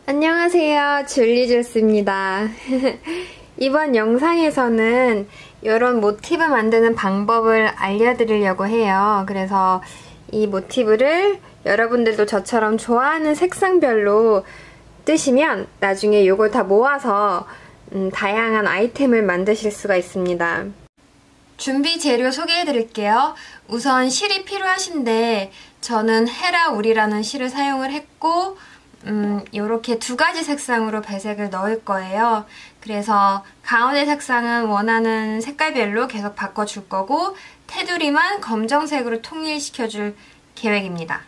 안녕하세요. 줄리주스입니다. 이번 영상에서는 이런 모티브 만드는 방법을 알려드리려고 해요. 그래서 이 모티브를 여러분들도 저처럼 좋아하는 색상별로 뜨시면 나중에 이걸 다 모아서 다양한 아이템을 만드실 수가 있습니다. 준비 재료 소개해드릴게요. 우선 실이 필요하신데 저는 헤라울이라는 실을 사용을 했고 요렇게 두 가지 색상으로 배색을 넣을 거예요. 그래서 가운데 색상은 원하는 색깔별로 계속 바꿔줄 거고 테두리만 검정색으로 통일시켜줄 계획입니다.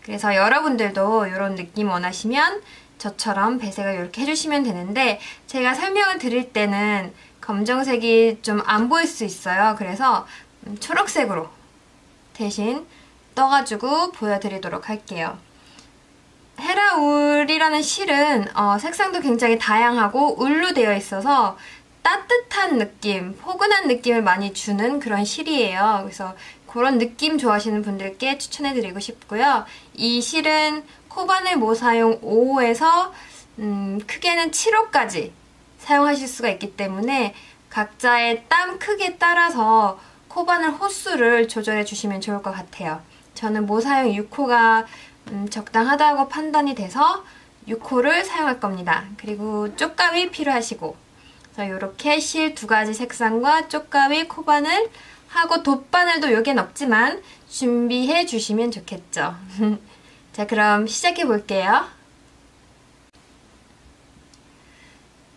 그래서 여러분들도 이런 느낌 원하시면 저처럼 배색을 이렇게 해주시면 되는데 제가 설명을 드릴 때는 검정색이 좀 안 보일 수 있어요. 그래서 초록색으로 대신 떠가지고 보여드리도록 할게요. 헤라울이라는 실은 색상도 굉장히 다양하고 울로 되어 있어서 따뜻한 느낌, 포근한 느낌을 많이 주는 그런 실이에요. 그래서 그런 느낌 좋아하시는 분들께 추천해드리고 싶고요. 이 실은 코바늘 모사용 5호에서 크게는 7호까지 사용하실 수가 있기 때문에 각자의 땀 크기에 따라서 코바늘 호수를 조절해 주시면 좋을 것 같아요. 저는 모사용 6호가 적당하다고 판단이 돼서 6호를 사용할 겁니다. 그리고 쪽가위 필요하시고 이렇게 실 두 가지 색상과 쪽가위, 코바늘 하고 돗바늘도 여기엔 없지만 준비해 주시면 좋겠죠. 자, 그럼 시작해 볼게요.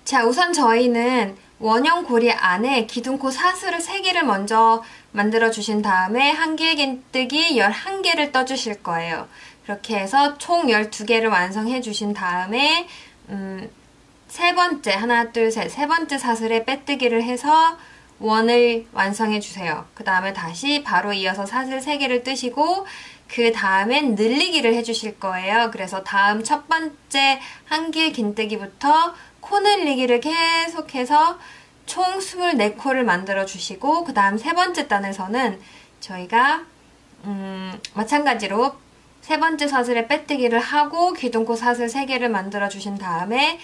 자, 우선 저희는 원형 고리 안에 기둥코 사슬을 3개를 먼저 만들어 주신 다음에 한길긴뜨기 11개를 떠주실 거예요. 그렇게 해서 총 12개를 완성해 주신 다음에 세 번째, 하나, 둘, 셋, 세 번째 사슬에 빼뜨기를 해서 원을 완성해 주세요. 그 다음에 다시 바로 이어서 사슬 3개를 뜨시고 그 다음엔 늘리기를 해주실 거예요. 그래서 다음 첫 번째 한길긴뜨기부터 코 늘리기를 계속해서 총 24코를 만들어 주시고 그 다음 세 번째 단에서는 저희가 마찬가지로 세 번째 사슬에 빼뜨기를 하고 기둥코 사슬 3개를 만들어 주신 다음에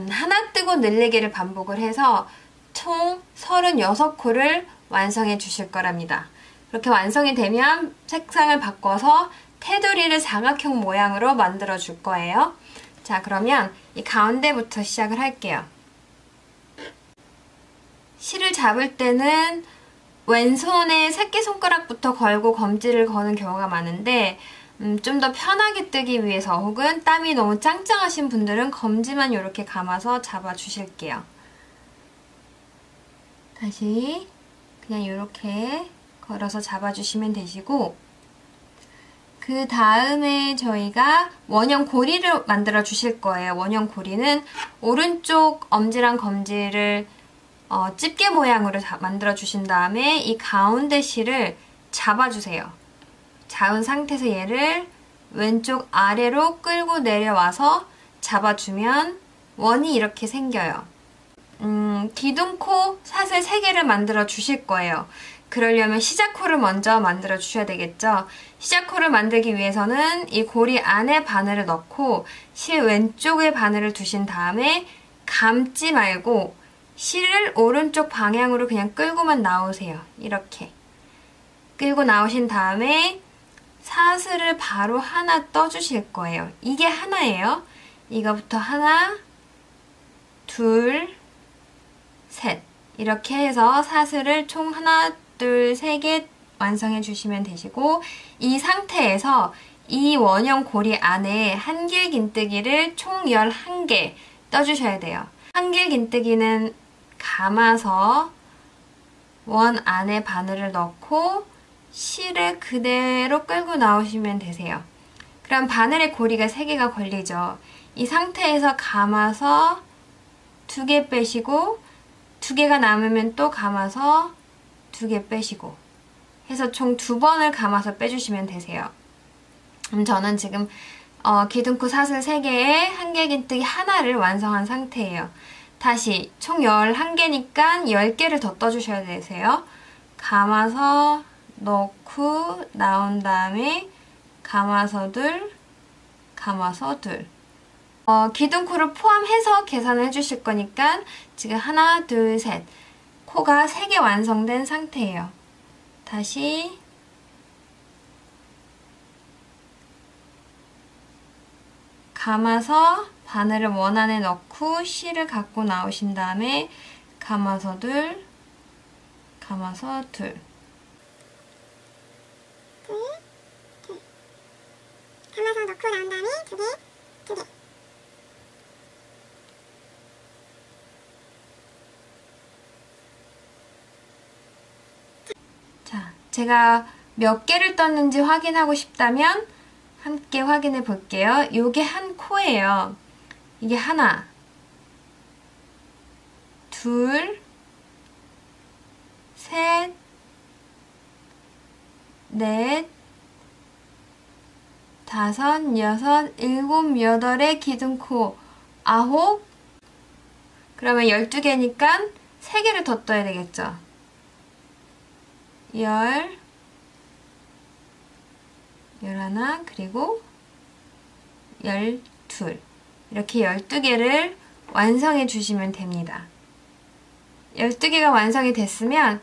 하나 뜨고 늘리기를 반복을 해서 총 36코를 완성해 주실 거랍니다. 그렇게 완성이 되면 색상을 바꿔서 테두리를 사각형 모양으로 만들어 줄 거예요. 자, 그러면 이 가운데부터 시작을 할게요. 실을 잡을 때는 왼손에 새끼손가락부터 걸고 검지를 거는 경우가 많은데 좀 더 편하게 뜨기 위해서 혹은 땀이 너무 짱짱하신 분들은 검지만 이렇게 감아서 잡아주실게요. 다시 그냥 이렇게 걸어서 잡아주시면 되시고 그 다음에 저희가 원형 고리를 만들어 주실 거예요. 원형 고리는 오른쪽 엄지랑 검지를 집게 모양으로 만들어 주신 다음에 이 가운데 실을 잡아주세요. 잡은 상태에서 얘를 왼쪽 아래로 끌고 내려와서 잡아주면 원이 이렇게 생겨요. 기둥코 사슬 3개를 만들어 주실 거예요. 그러려면 시작코를 먼저 만들어 주셔야 되겠죠. 시작코를 만들기 위해서는 이 고리 안에 바늘을 넣고 실 왼쪽에 바늘을 두신 다음에 감지 말고 실을 오른쪽 방향으로 그냥 끌고만 나오세요. 이렇게 끌고 나오신 다음에 사슬을 바로 하나 떠주실 거예요. 이게 하나예요. 이거부터 하나, 둘, 셋 이렇게 해서 사슬을 총 하나, 둘, 3개 완성해 주시면 되시고 이 상태에서 이 원형 고리 안에 한길긴뜨기를 총 11개 떠주셔야 돼요. 한길긴뜨기는 감아서 원 안에 바늘을 넣고 실을 그대로 끌고 나오시면 되세요. 그럼 바늘에 고리가 3개가 걸리죠. 이 상태에서 감아서 2개 빼시고 2개가 남으면 또 감아서 2개 빼시고 해서 총 2번을 감아서 빼주시면 되세요. 저는 지금 기둥코 사슬 3개에 한길긴뜨기 하나를 완성한 상태예요. 다시 총 11개니까 10개를 더 떠주셔야 되세요. 감아서 넣고 나온 다음에 감아서 둘, 감아서 둘 기둥코를 포함해서 계산을 해주실 거니까 지금 하나, 둘, 셋. 코가 3개 완성된 상태예요. 다시 감아서 바늘을 원 안에 넣고 실을 갖고 나오신 다음에 감아서 둘, 감아서 둘. 감아서 넣고 나온 다음에 두 개, 두 개. 자, 제가 몇 개를 떴는지 확인하고 싶다면 함께 확인해 볼게요. 요게 한 코예요. 이게 하나, 둘, 셋, 넷, 다섯, 여섯, 일곱, 여덟의 기둥코, 아홉. 그러면 12개니까 3개를 더 떠야 되겠죠. 11, 그리고 12. 이렇게 12개를 완성해 주시면 됩니다. 12개가 완성이 됐으면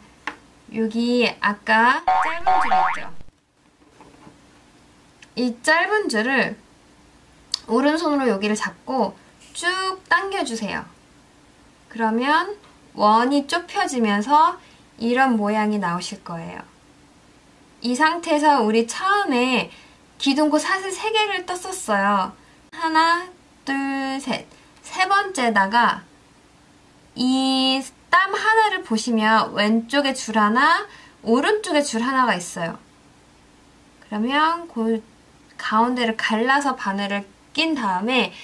여기 아까 짧은 줄 있죠? 이 짧은 줄을 오른손으로 여기를 잡고 쭉 당겨주세요. 그러면 원이 좁혀지면서 이런 모양이 나오실 거예요. 이 상태에서 우리 처음에 기둥코 사슬 3개를 떴었어요. 하나, 둘, 셋. 세 번째다가 이 땀 하나를 보시면 왼쪽에 줄 하나, 오른쪽에 줄 하나가 있어요. 그러면 그 가운데를 갈라서 바늘을 낀 다음에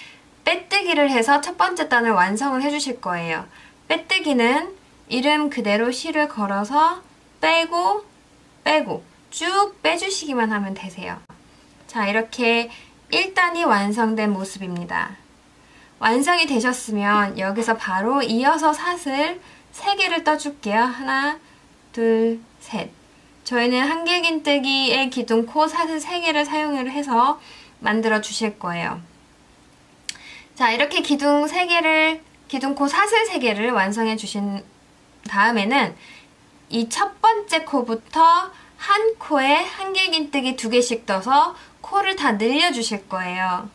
빼뜨기를 해서 첫 번째 단을 완성을 해주실 거예요. 빼뜨기는 이름 그대로 실을 걸어서 빼고 빼고 쭉 빼주시기만 하면 되세요. 자, 이렇게 1단이 완성된 모습입니다. 완성이 되셨으면 여기서 바로 이어서 사슬 3개를 떠줄게요. 하나, 둘, 셋. 저희는 한길긴뜨기의 기둥코 사슬 3개를 사용을 해서 만들어 주실 거예요. 자, 이렇게 기둥코 사슬 3개를 완성해 주신 다음에는 이 첫 번째 코부터 한 코에 한길긴뜨기 2개씩 떠서 코를 다 늘려 주실 거예요.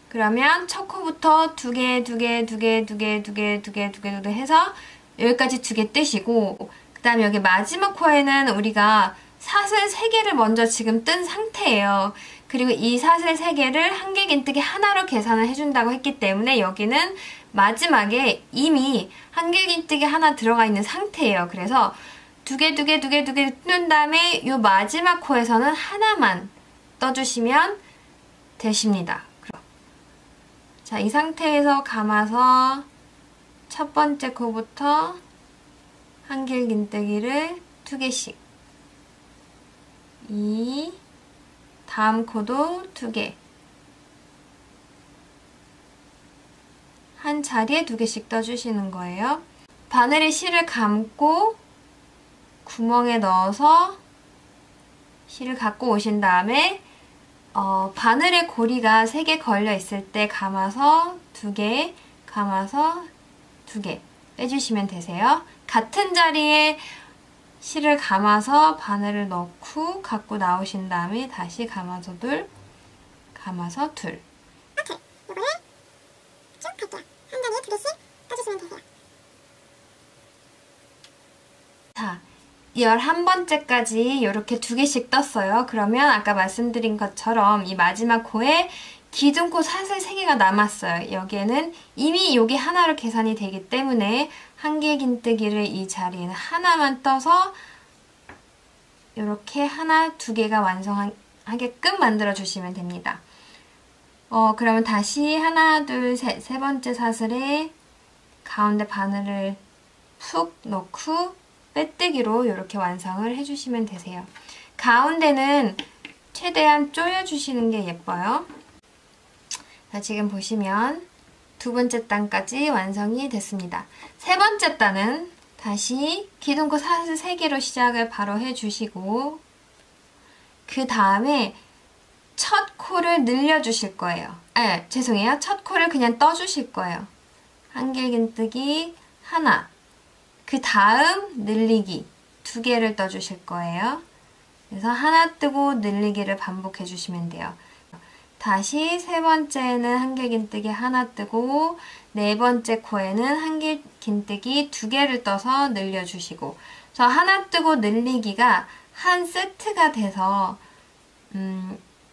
그러면 첫 코부터 2개, 2개, 2개, 2개, 2개, 2개, 2개, 2개 해서 여기까지 2개 뜨시고, 그 다음에 여기 마지막 코에는 우리가 사슬 3개를 먼저 지금 뜬 상태예요. 그리고 이 사슬 3개를 한길긴뜨기 하나로 계산을 해준다고 했기 때문에 여기는 마지막에 이미 한길긴뜨기 하나 들어가 있는 상태예요. 그래서 2개, 2개, 2개, 2개 뜬 다음에 이 마지막 코에서는 하나만 떠주시면 되십니다. 자, 이 상태에서 감아서 첫 번째 코부터 한길긴뜨기를 2개씩, 이 다음 코도 2개, 한 자리에 2개씩 떠주시는 거예요. 바늘에 실을 감고 구멍에 넣어서 실을 갖고 오신 다음에 바늘의 고리가 3개 걸려 있을 때 감아서 2개, 감아서 2개 빼주시면 되세요. 같은 자리에 실을 감아서 바늘을 넣고 갖고 나오신 다음에 다시 감아서 둘, 감아서 둘. 오케이, 이번에 쭉 할게요. 한 자리에 2개씩 떠주시면 되세요. 자, 11번째까지 이렇게 2개씩 떴어요. 그러면 아까 말씀드린 것처럼 이 마지막 코에 기둥코 사슬 3개가 남았어요. 여기에는 이미 여기 하나로 계산이 되기 때문에 한길긴뜨기를 이 자리에는 하나만 떠서 이렇게 하나, 2개가 완성하게끔 만들어 주시면 됩니다. 그러면 다시 하나, 둘, 셋, 세 번째 사슬에 가운데 바늘을 푹 넣고 빼뜨기로 이렇게 완성을 해주시면 되세요. 가운데는 최대한 조여주시는 게 예뻐요. 자, 지금 보시면 두 번째 단까지 완성이 됐습니다. 세 번째 단은 다시 기둥코 사슬 3개로 시작을 바로 해주시고 그 다음에 첫 코를 늘려주실 거예요. 죄송해요. 첫 코를 그냥 떠주실 거예요. 한길긴뜨기 하나, 그 다음 늘리기 2개를 떠주실 거예요. 그래서 하나 뜨고 늘리기를 반복해 주시면 돼요. 다시 세 번째는 한길긴뜨기 하나 뜨고 네 번째 코에는 한길긴뜨기 2개를 떠서 늘려주시고, 저 하나 뜨고 늘리기가 한 세트가 돼서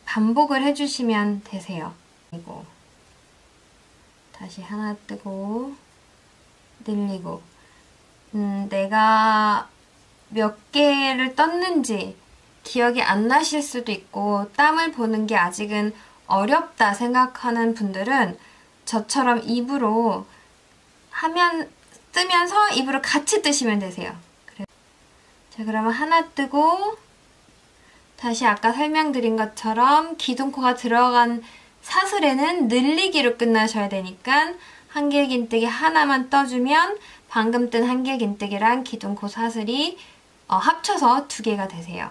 반복을 해주시면 되세요. 그리고 다시 하나 뜨고 늘리고, 내가 몇 개를 떴는지 기억이 안 나실 수도 있고 땀을 보는 게 아직은 어렵다 생각하는 분들은 저처럼 입으로 뜨면서 입으로 같이 뜨시면 되세요. 자, 그러면 하나 뜨고 다시 아까 설명드린 것처럼 기둥코가 들어간 사슬에는 늘리기로 끝나셔야 되니까 한길긴뜨기 하나만 떠주면 방금 뜬 한길긴뜨기랑 기둥코 사슬이 합쳐서 2개가 되세요.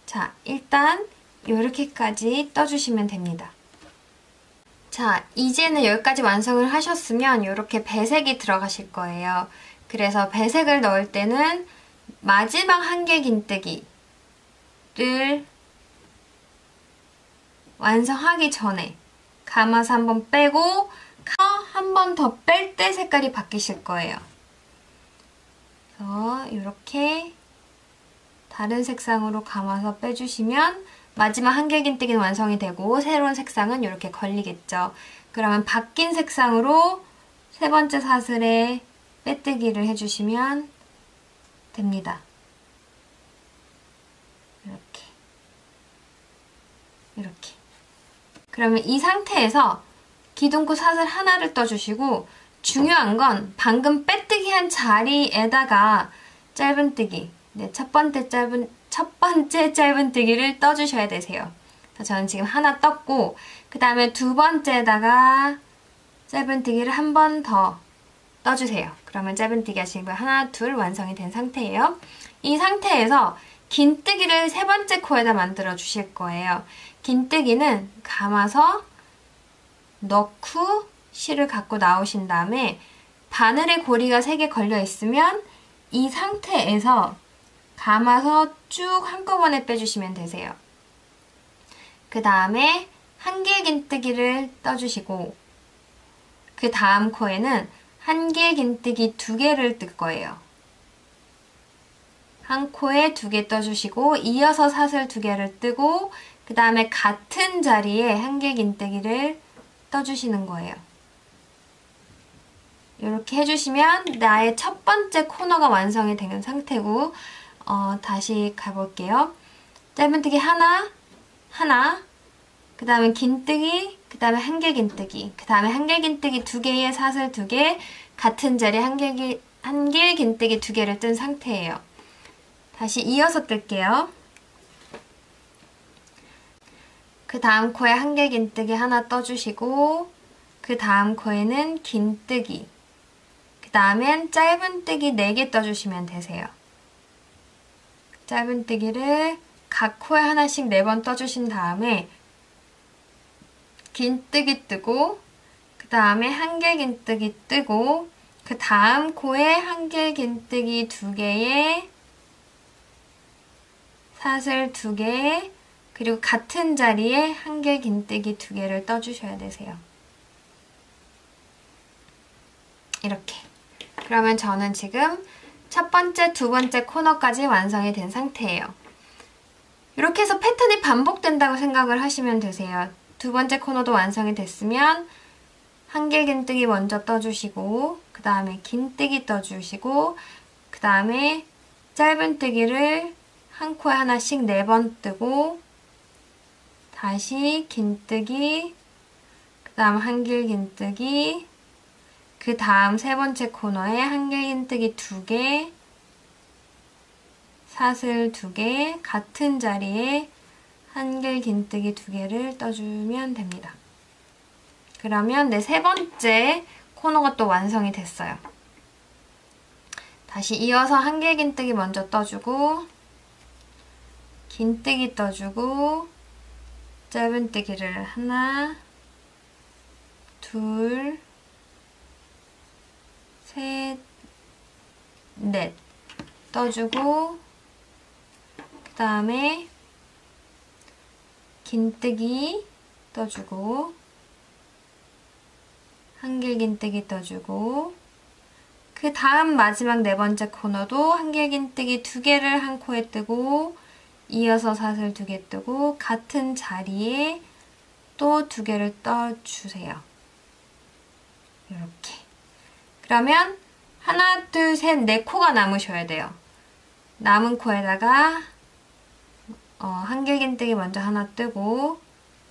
자, 일단 이렇게까지 떠주시면 됩니다. 자, 이제는 여기까지 완성을 하셨으면 이렇게 배색이 들어가실 거예요. 그래서 배색을 넣을 때는 마지막 한길긴뜨기를 완성하기 전에 감아서 한번 빼고 한 번 더 뺄 때 색깔이 바뀌실 거예요. 그래서 이렇게 다른 색상으로 감아서 빼주시면 마지막 한길긴뜨기는 완성이 되고 새로운 색상은 이렇게 걸리겠죠. 그러면 바뀐 색상으로 세 번째 사슬에 빼뜨기를 해주시면 됩니다. 이렇게. 그러면 이 상태에서 기둥코 사슬 하나를 떠주시고, 중요한 건 방금 빼뜨기 한 자리에다가 짧은뜨기, 첫 번째 짧은뜨기를 떠주셔야 되세요. 저는 지금 하나 떴고, 그 다음에 두 번째에다가 짧은뜨기를 한 번 더 떠주세요. 그러면 짧은뜨기 하시는 거 하나, 둘 완성이 된 상태예요. 이 상태에서 긴뜨기를 세 번째 코에다 만들어 주실 거예요. 긴뜨기는 감아서 넣고 실을 갖고 나오신 다음에 바늘에 고리가 3개 걸려 있으면 이 상태에서 감아서 쭉 한꺼번에 빼주시면 되세요. 그 다음에 한길긴뜨기를 떠주시고, 그 다음 코에는 한길긴뜨기 2개를 뜰 거예요. 한 코에 2개 떠주시고 이어서 사슬 2개를 뜨고 그 다음에 같은 자리에 한길긴뜨기를 떠주시는 거예요. 이렇게 해주시면 나의 첫 번째 코너가 완성이 된 상태고, 다시 가볼게요. 짧은뜨기 하나, 그 다음에 긴뜨기, 그 다음에 한길긴뜨기, 그 다음에 한길긴뜨기 2개에 사슬 2개, 같은 자리에 한길긴뜨기 2개를 뜬 상태예요. 다시 이어서 뜰게요. 그 다음 코에 한길긴뜨기 하나 떠주시고, 그 다음 코에는 긴뜨기, 그 다음엔 짧은뜨기 4개 떠주시면 되세요. 짧은뜨기를 각 코에 하나씩 4번 떠주신 다음에 긴뜨기 뜨고, 그 다음에 한길긴뜨기 뜨고, 그 다음 코에 한길긴뜨기 2개에 사슬 2개, 그리고 같은 자리에 한길긴뜨기 2개를 떠주셔야 되세요. 이렇게. 그러면 저는 지금 첫 번째, 두 번째 코너까지 완성이 된 상태예요. 이렇게 해서 패턴이 반복된다고 생각을 하시면 되세요. 두 번째 코너도 완성이 됐으면 한길긴뜨기 먼저 떠주시고, 그 다음에 긴뜨기 떠주시고, 그 다음에 짧은뜨기를 한 코에 하나씩 4번 뜨고, 다시 긴뜨기, 그 다음 한길긴뜨기, 그 다음 세 번째 코너에 한길긴뜨기 2개, 사슬 2개, 같은 자리에 한길긴뜨기 2개를 떠주면 됩니다. 그러면 내 세 번째 코너가 또 완성이 됐어요. 다시 이어서 한길긴뜨기 먼저 떠주고, 긴뜨기 떠주고, 짧은뜨기를 하나, 둘, 셋, 넷 떠주고, 그 다음에 긴뜨기 떠주고, 한길긴뜨기 떠주고, 그 다음 마지막 네 번째 코너도 한길긴뜨기 2개를 한 코에 뜨고, 이어서 사슬 2개 뜨고, 같은 자리에 또 2개를 떠주세요. 이렇게. 그러면 하나, 둘, 셋, 네 코가 남으셔야 돼요. 남은 코에다가 한길긴뜨기 먼저 하나 뜨고,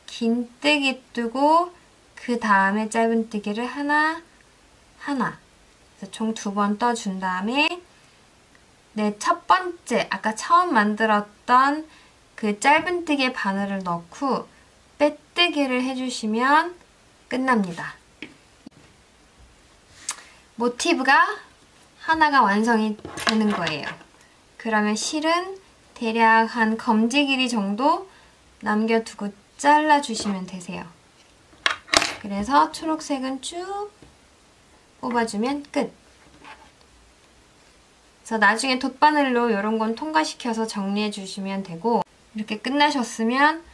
긴뜨기 뜨고, 그 다음에 짧은뜨기를 하나, 그래서 총 2번 떠준 다음에 네, 첫 번째, 아까 처음 만들었던 그 짧은뜨기의 바늘을 넣고 빼뜨기를 해주시면 끝납니다. 모티브가 하나가 완성이 되는 거예요. 그러면 실은 대략 한 검지 길이 정도 남겨두고 잘라주시면 되세요. 그래서 초록색은 쭉 뽑아주면 끝. 그래서 나중에 돗바늘로 이런 건 통과시켜서 정리해 주시면 되고, 이렇게 끝나셨으면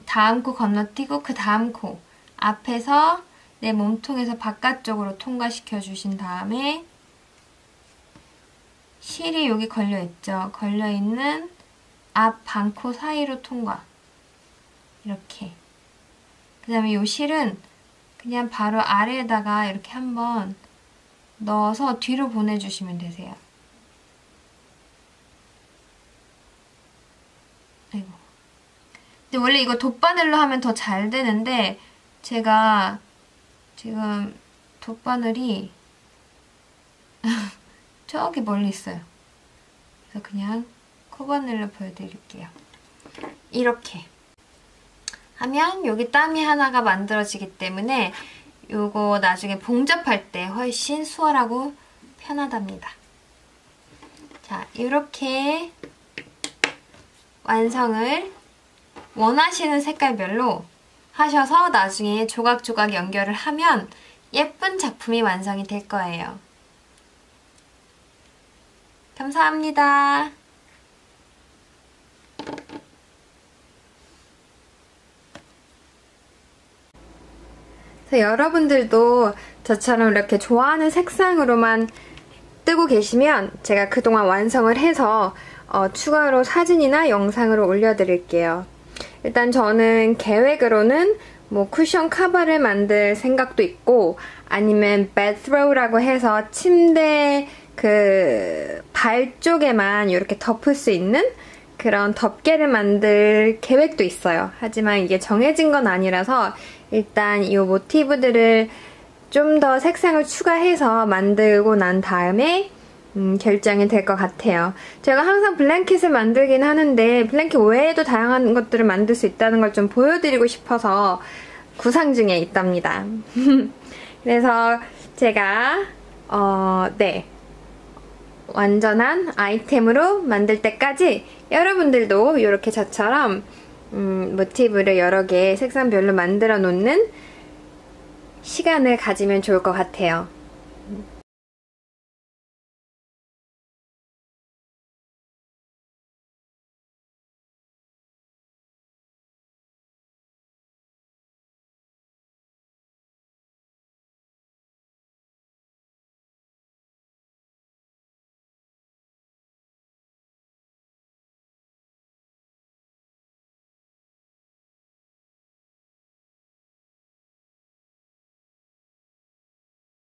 다음 코 건너뛰고 그 다음 코 앞에서 내 몸통에서 바깥쪽으로 통과시켜 주신 다음에 실이 여기 걸려있죠? 걸려있는 앞 반코 사이로 통과. 이렇게. 그 다음에 이 실은 그냥 바로 아래에다가 이렇게 한번 넣어서 뒤로 보내주시면 되세요. 아이고. 근데 원래 이거 돗바늘로 하면 더 잘 되는데 제가 지금 돗바늘이 저기 멀리 있어요. 그래서 그냥 코바늘로 보여드릴게요. 이렇게 하면 여기 땀이 하나가 만들어지기 때문에 요거 나중에 봉접할 때 훨씬 수월하고 편하답니다. 자, 이렇게 완성을 원하시는 색깔별로 하셔서 나중에 조각조각 연결을 하면 예쁜 작품이 완성이 될 거예요. 감사합니다. 그래서 여러분들도 저처럼 이렇게 좋아하는 색상으로만 뜨고 계시면 제가 그동안 완성을 해서 추가로 사진이나 영상으로 올려드릴게요. 일단 저는 계획으로는 뭐 쿠션 커버를 만들 생각도 있고, 아니면 bedthrow라고 해서 침대 그 발 쪽에만 이렇게 덮을 수 있는 그런 덮개를 만들 계획도 있어요. 하지만 이게 정해진 건 아니라서 일단 이 모티브들을 좀 더 색상을 추가해서 만들고 난 다음에 결정이 될 것 같아요. 제가 항상 블랭킷을 만들긴 하는데 블랭킷 외에도 다양한 것들을 만들 수 있다는 걸 좀 보여드리고 싶어서 구상 중에 있답니다. 그래서 제가 네, 완전한 아이템으로 만들 때까지 여러분들도 이렇게 저처럼 모티브를 여러 개 색상별로 만들어 놓는 시간을 가지면 좋을 것 같아요.